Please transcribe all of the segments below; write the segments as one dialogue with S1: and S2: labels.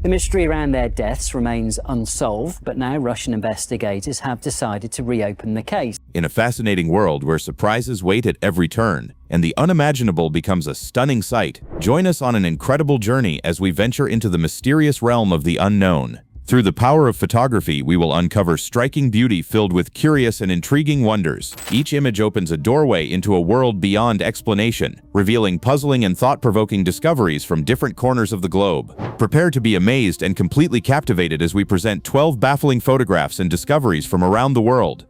S1: The mystery around their deaths remains unsolved, but now Russian investigators have decided to reopen the case.
S2: In a fascinating world where surprises wait at every turn, and the unimaginable becomes a stunning sight, join us on an incredible journey as we venture into the mysterious realm of the unknown. Through the power of photography, we will uncover striking beauty filled with curious and intriguing wonders. Each image opens a doorway into a world beyond explanation, revealing puzzling and thought-provoking discoveries from different corners of the globe. Prepare to be amazed and completely captivated as we present 12 baffling photographs and discoveries from around the world.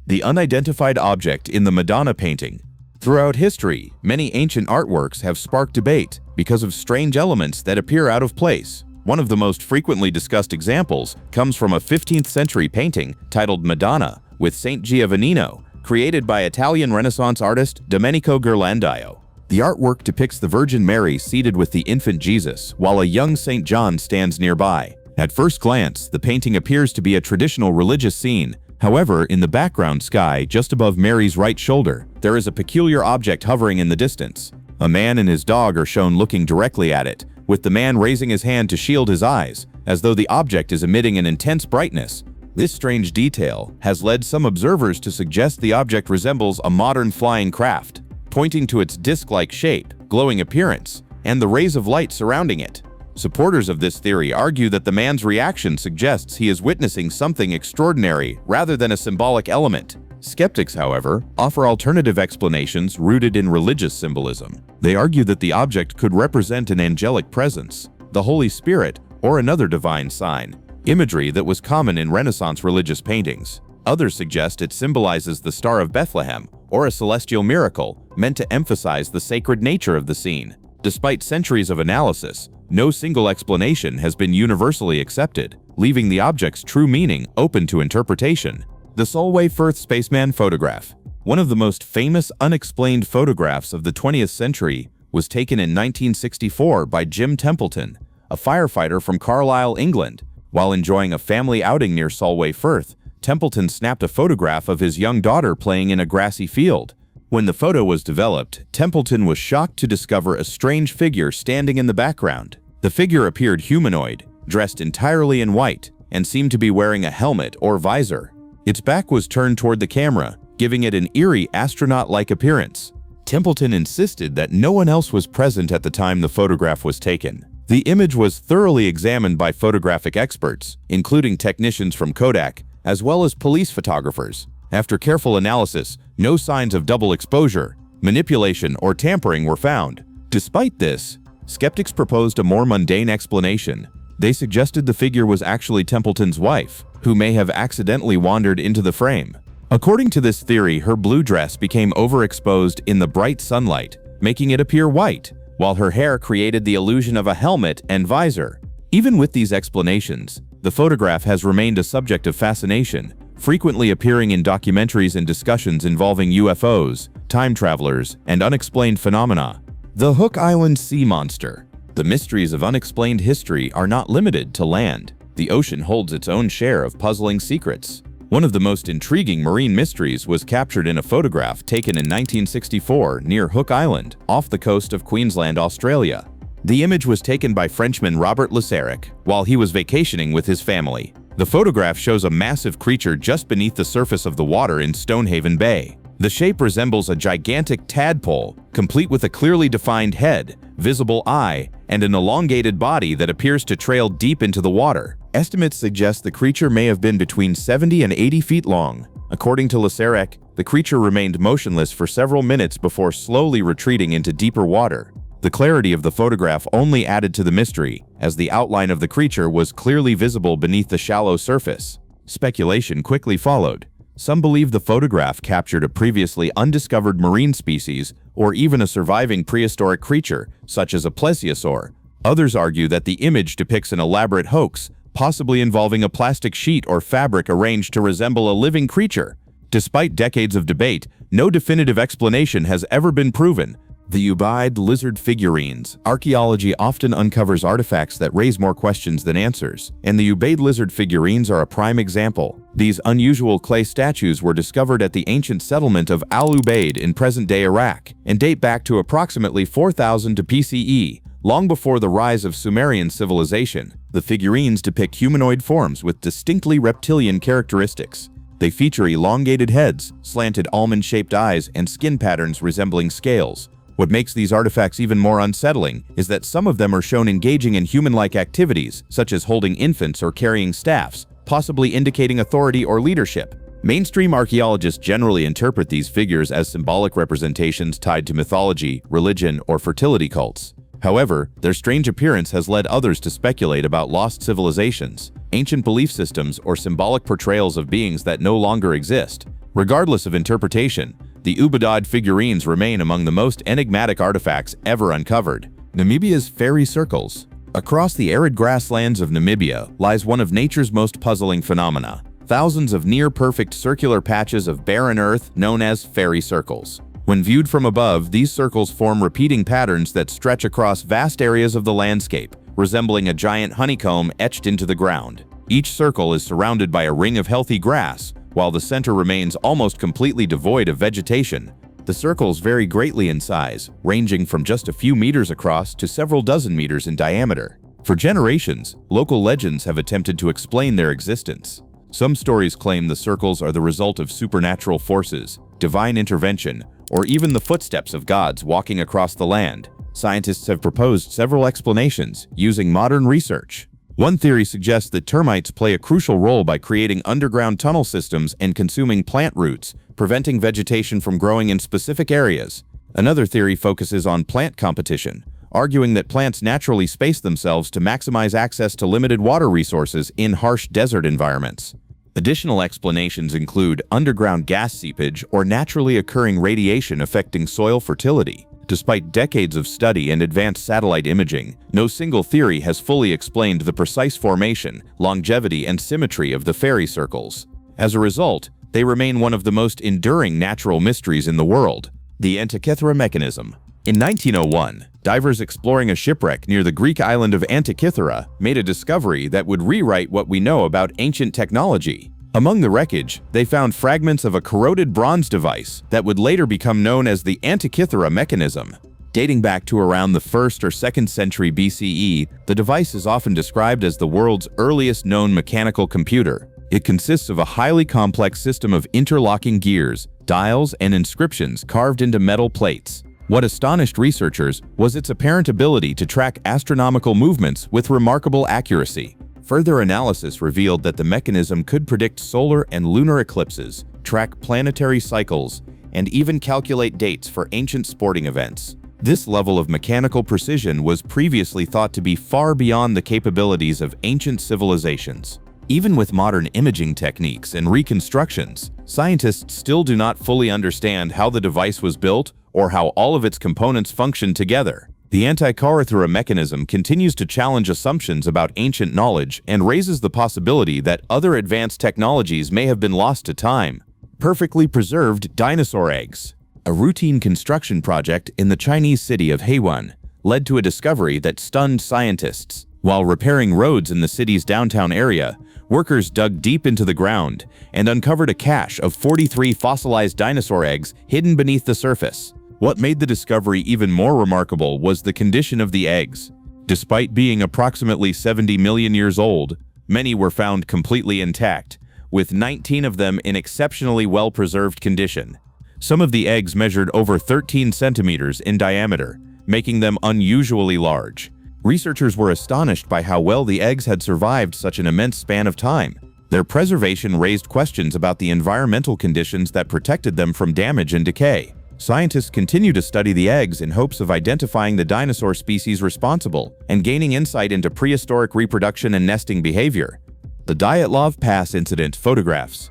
S2: The unidentified object in the Madonna painting. Throughout history, many ancient artworks have sparked debate because of strange elements that appear out of place. One of the most frequently discussed examples comes from a 15th century painting titled Madonna with Saint Giovannino, created by Italian Renaissance artist Domenico Ghirlandaio. The artwork depicts the Virgin Mary seated with the infant Jesus, while a young Saint John stands nearby. At first glance, the painting appears to be a traditional religious scene. However, in the background sky, just above Mary's right shoulder, there is a peculiar object hovering in the distance. A man and his dog are shown looking directly at it, with the man raising his hand to shield his eyes, as though the object is emitting an intense brightness. This strange detail has led some observers to suggest the object resembles a modern flying craft, pointing to its disc-like shape, glowing appearance, and the rays of light surrounding it. Supporters of this theory argue that the man's reaction suggests he is witnessing something extraordinary rather than a symbolic element. Skeptics, however, offer alternative explanations rooted in religious symbolism. They argue that the object could represent an angelic presence, the Holy Spirit, or another divine sign, imagery that was common in Renaissance religious paintings. Others suggest it symbolizes the Star of Bethlehem, or a celestial miracle meant to emphasize the sacred nature of the scene. Despite centuries of analysis, no single explanation has been universally accepted, leaving the object's true meaning open to interpretation. The Solway Firth Spaceman photograph. One of the most famous unexplained photographs of the 20th century was taken in 1964 by Jim Templeton, a firefighter from Carlisle, England. While enjoying a family outing near Solway Firth, Templeton snapped a photograph of his young daughter playing in a grassy field. When the photo was developed, Templeton was shocked to discover a strange figure standing in the background. The figure appeared humanoid, dressed entirely in white, and seemed to be wearing a helmet or visor. Its back was turned toward the camera, giving it an eerie astronaut-like appearance. Templeton insisted that no one else was present at the time the photograph was taken. The image was thoroughly examined by photographic experts, including technicians from Kodak, as well as police photographers. After careful analysis, no signs of double exposure, manipulation, or tampering were found. Despite this, skeptics proposed a more mundane explanation. They suggested the figure was actually Templeton's wife, who may have accidentally wandered into the frame. According to this theory, her blue dress became overexposed in the bright sunlight, making it appear white, while her hair created the illusion of a helmet and visor. Even with these explanations, the photograph has remained a subject of fascination, frequently appearing in documentaries and discussions involving UFOs, time travelers, and unexplained phenomena. The Hook Island Sea Monster. The mysteries of unexplained history are not limited to land. The ocean holds its own share of puzzling secrets. One of the most intriguing marine mysteries was captured in a photograph taken in 1964 near Hook Island, off the coast of Queensland, Australia. The image was taken by Frenchman Robert Laseric while he was vacationing with his family. The photograph shows a massive creature just beneath the surface of the water in Stonehaven Bay. The shape resembles a gigantic tadpole, complete with a clearly defined head, visible eye, and an elongated body that appears to trail deep into the water. Estimates suggest the creature may have been between 70 and 80 feet long. According to Laseric, the creature remained motionless for several minutes before slowly retreating into deeper water. The clarity of the photograph only added to the mystery, as the outline of the creature was clearly visible beneath the shallow surface. Speculation quickly followed. Some believe the photograph captured a previously undiscovered marine species or even a surviving prehistoric creature, such as a plesiosaur. Others argue that the image depicts an elaborate hoax, possibly involving a plastic sheet or fabric arranged to resemble a living creature. Despite decades of debate, no definitive explanation has ever been proven. The Ubaid lizard figurines. Archaeology often uncovers artifacts that raise more questions than answers, and the Ubaid lizard figurines are a prime example. These unusual clay statues were discovered at the ancient settlement of Al-Ubaid in present-day Iraq and date back to approximately 4000 to BCE, long before the rise of Sumerian civilization. The figurines depict humanoid forms with distinctly reptilian characteristics. They feature elongated heads, slanted almond-shaped eyes, and skin patterns resembling scales. What makes these artifacts even more unsettling is that some of them are shown engaging in human-like activities, such as holding infants or carrying staffs, possibly indicating authority or leadership. Mainstream archaeologists generally interpret these figures as symbolic representations tied to mythology, religion, or fertility cults. However, their strange appearance has led others to speculate about lost civilizations, ancient belief systems, or symbolic portrayals of beings that no longer exist. Regardless of interpretation, the Ubaid figurines remain among the most enigmatic artifacts ever uncovered. Namibia's fairy circles. Across the arid grasslands of Namibia lies one of nature's most puzzling phenomena: thousands of near-perfect circular patches of barren earth known as fairy circles. When viewed from above, these circles form repeating patterns that stretch across vast areas of the landscape, resembling a giant honeycomb etched into the ground. Each circle is surrounded by a ring of healthy grass, while the center remains almost completely devoid of vegetation. The circles vary greatly in size, ranging from just a few meters across to several dozen meters in diameter. For generations, local legends have attempted to explain their existence. Some stories claim the circles are the result of supernatural forces, divine intervention, or even the footsteps of gods walking across the land. Scientists have proposed several explanations using modern research. One theory suggests that termites play a crucial role by creating underground tunnel systems and consuming plant roots, preventing vegetation from growing in specific areas. Another theory focuses on plant competition, arguing that plants naturally space themselves to maximize access to limited water resources in harsh desert environments. Additional explanations include underground gas seepage or naturally occurring radiation affecting soil fertility. Despite decades of study and advanced satellite imaging, no single theory has fully explained the precise formation, longevity, and symmetry of the fairy circles. As a result, they remain one of the most enduring natural mysteries in the world. The Antikythera mechanism. In 1901, divers exploring a shipwreck near the Greek island of Antikythera made a discovery that would rewrite what we know about ancient technology. Among the wreckage, they found fragments of a corroded bronze device that would later become known as the Antikythera mechanism. Dating back to around the 1st or 2nd century BCE, the device is often described as the world's earliest known mechanical computer. It consists of a highly complex system of interlocking gears, dials, and inscriptions carved into metal plates. What astonished researchers was its apparent ability to track astronomical movements with remarkable accuracy. Further analysis revealed that the mechanism could predict solar and lunar eclipses, track planetary cycles, and even calculate dates for ancient sporting events. This level of mechanical precision was previously thought to be far beyond the capabilities of ancient civilizations. Even with modern imaging techniques and reconstructions, scientists still do not fully understand how the device was built or how all of its components function together. The Antikythera mechanism continues to challenge assumptions about ancient knowledge and raises the possibility that other advanced technologies may have been lost to time. Perfectly preserved dinosaur eggs. A routine construction project in the Chinese city of Heiwan led to a discovery that stunned scientists. While repairing roads in the city's downtown area, workers dug deep into the ground and uncovered a cache of 43 fossilized dinosaur eggs hidden beneath the surface. What made the discovery even more remarkable was the condition of the eggs. Despite being approximately 70 million years old, many were found completely intact, with 19 of them in exceptionally well-preserved condition. Some of the eggs measured over 13 centimeters in diameter, making them unusually large. Researchers were astonished by how well the eggs had survived such an immense span of time. Their preservation raised questions about the environmental conditions that protected them from damage and decay. Scientists continue to study the eggs in hopes of identifying the dinosaur species responsible and gaining insight into prehistoric reproduction and nesting behavior. The Dyatlov Pass incident photographs.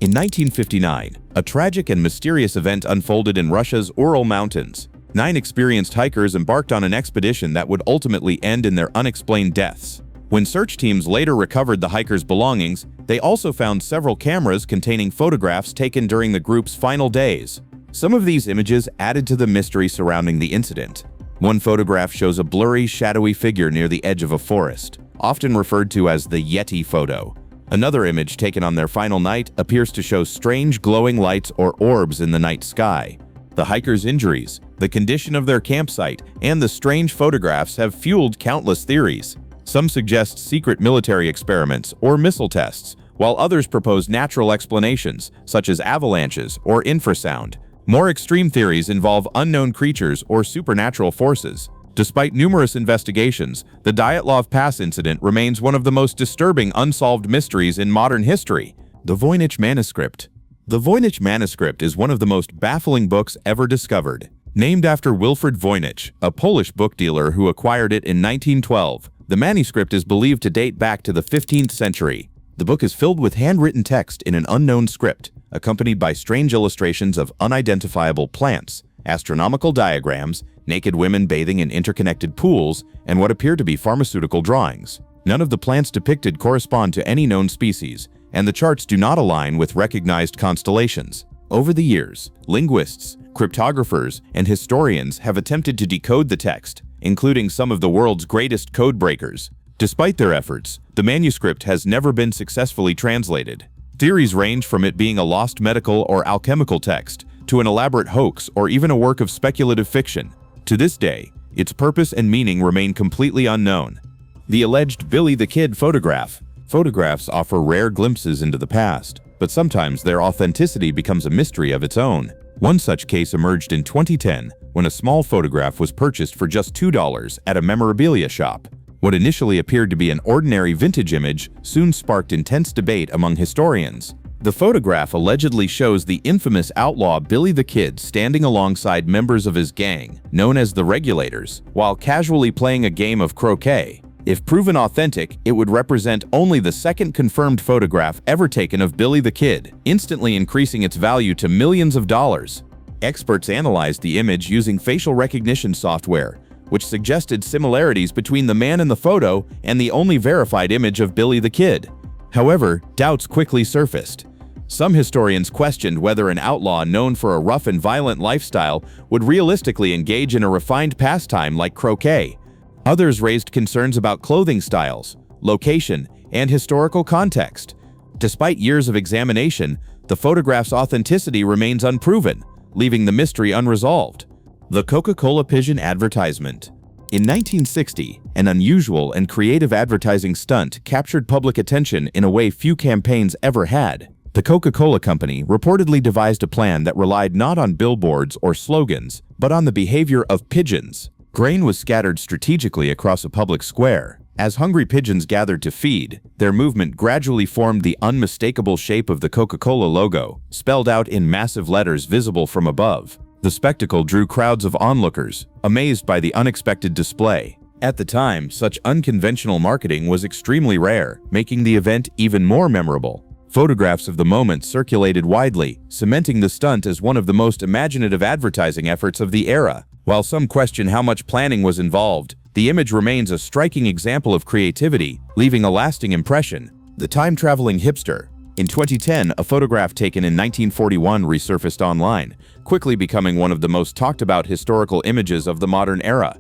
S2: In 1959, a tragic and mysterious event unfolded in Russia's Ural Mountains. 9 experienced hikers embarked on an expedition that would ultimately end in their unexplained deaths. When search teams later recovered the hikers' belongings, they also found several cameras containing photographs taken during the group's final days. Some of these images added to the mystery surrounding the incident. One photograph shows a blurry, shadowy figure near the edge of a forest, often referred to as the Yeti photo. Another image taken on their final night appears to show strange glowing lights or orbs in the night sky. The hikers' injuries, the condition of their campsite, and the strange photographs have fueled countless theories. Some suggest secret military experiments or missile tests, while others propose natural explanations, such as avalanches or infrasound. More extreme theories involve unknown creatures or supernatural forces. Despite numerous investigations, the Dyatlov Pass incident remains one of the most disturbing unsolved mysteries in modern history. The Voynich manuscript. The Voynich manuscript is one of the most baffling books ever discovered. Named after Wilfrid Voynich, a Polish book dealer who acquired it in 1912, the manuscript is believed to date back to the 15th century. The book is filled with handwritten text in an unknown script, accompanied by strange illustrations of unidentifiable plants, astronomical diagrams, naked women bathing in interconnected pools, and what appear to be pharmaceutical drawings. None of the plants depicted correspond to any known species, and the charts do not align with recognized constellations. Over the years, linguists, cryptographers, and historians have attempted to decode the text, including some of the world's greatest code breakers. Despite their efforts, the manuscript has never been successfully translated. Theories range from it being a lost medical or alchemical text, to an elaborate hoax or even a work of speculative fiction. To this day, its purpose and meaning remain completely unknown. The alleged Billy the Kid photograph. Photographs offer rare glimpses into the past, but sometimes their authenticity becomes a mystery of its own. One such case emerged in 2010 when a small photograph was purchased for just $2 at a memorabilia shop. What initially appeared to be an ordinary vintage image soon sparked intense debate among historians. The photograph allegedly shows the infamous outlaw Billy the Kid standing alongside members of his gang, known as the Regulators, while casually playing a game of croquet. If proven authentic, it would represent only the second confirmed photograph ever taken of Billy the Kid, instantly increasing its value to millions of dollars. Experts analyzed the image using facial recognition software, which suggested similarities between the man in the photo and the only verified image of Billy the Kid. However, doubts quickly surfaced. Some historians questioned whether an outlaw known for a rough and violent lifestyle would realistically engage in a refined pastime like croquet. Others raised concerns about clothing styles, location, and historical context. Despite years of examination, the photograph's authenticity remains unproven, leaving the mystery unresolved. The Coca-Cola Pigeon advertisement. In 1960, an unusual and creative advertising stunt captured public attention in a way few campaigns ever had. The Coca-Cola Company reportedly devised a plan that relied not on billboards or slogans, but on the behavior of pigeons. Grain was scattered strategically across a public square. As hungry pigeons gathered to feed, their movement gradually formed the unmistakable shape of the Coca-Cola logo, spelled out in massive letters visible from above. The spectacle drew crowds of onlookers, amazed by the unexpected display. At the time, such unconventional marketing was extremely rare, making the event even more memorable. Photographs of the moment circulated widely, cementing the stunt as one of the most imaginative advertising efforts of the era. While some question how much planning was involved, the image remains a striking example of creativity, leaving a lasting impression. The time-traveling hipster. In 2010, a photograph taken in 1941 resurfaced online, quickly becoming one of the most talked-about historical images of the modern era.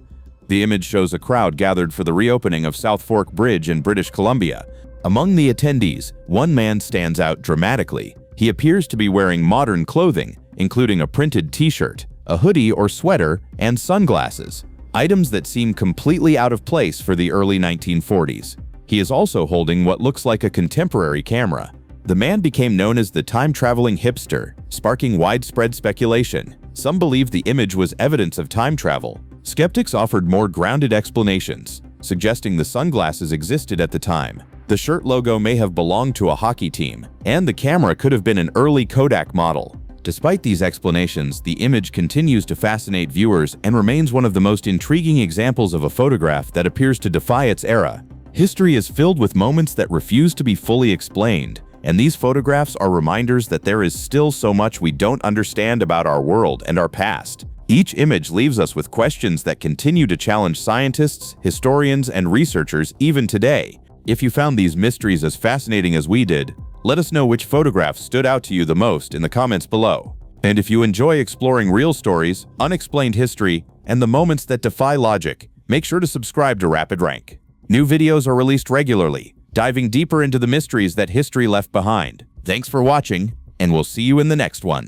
S2: The image shows a crowd gathered for the reopening of South Fork Bridge in British Columbia. Among the attendees, one man stands out dramatically. He appears to be wearing modern clothing, including a printed t-shirt, a hoodie or sweater, and sunglasses, items that seem completely out of place for the early 1940s. He is also holding what looks like a contemporary camera. The man became known as the time-traveling hipster, sparking widespread speculation. Some believed the image was evidence of time travel. Skeptics offered more grounded explanations, suggesting the sunglasses existed at the time. The shirt logo may have belonged to a hockey team, and the camera could have been an early Kodak model. Despite these explanations, the image continues to fascinate viewers and remains one of the most intriguing examples of a photograph that appears to defy its era. History is filled with moments that refuse to be fully explained, and these photographs are reminders that there is still so much we don't understand about our world and our past. Each image leaves us with questions that continue to challenge scientists, historians, and researchers even today. If you found these mysteries as fascinating as we did, let us know which photograph stood out to you the most in the comments below. And if you enjoy exploring real stories, unexplained history, and the moments that defy logic, make sure to subscribe to Rapid Rank. New videos are released regularly, diving deeper into the mysteries that history left behind. Thanks for watching, and we'll see you in the next one.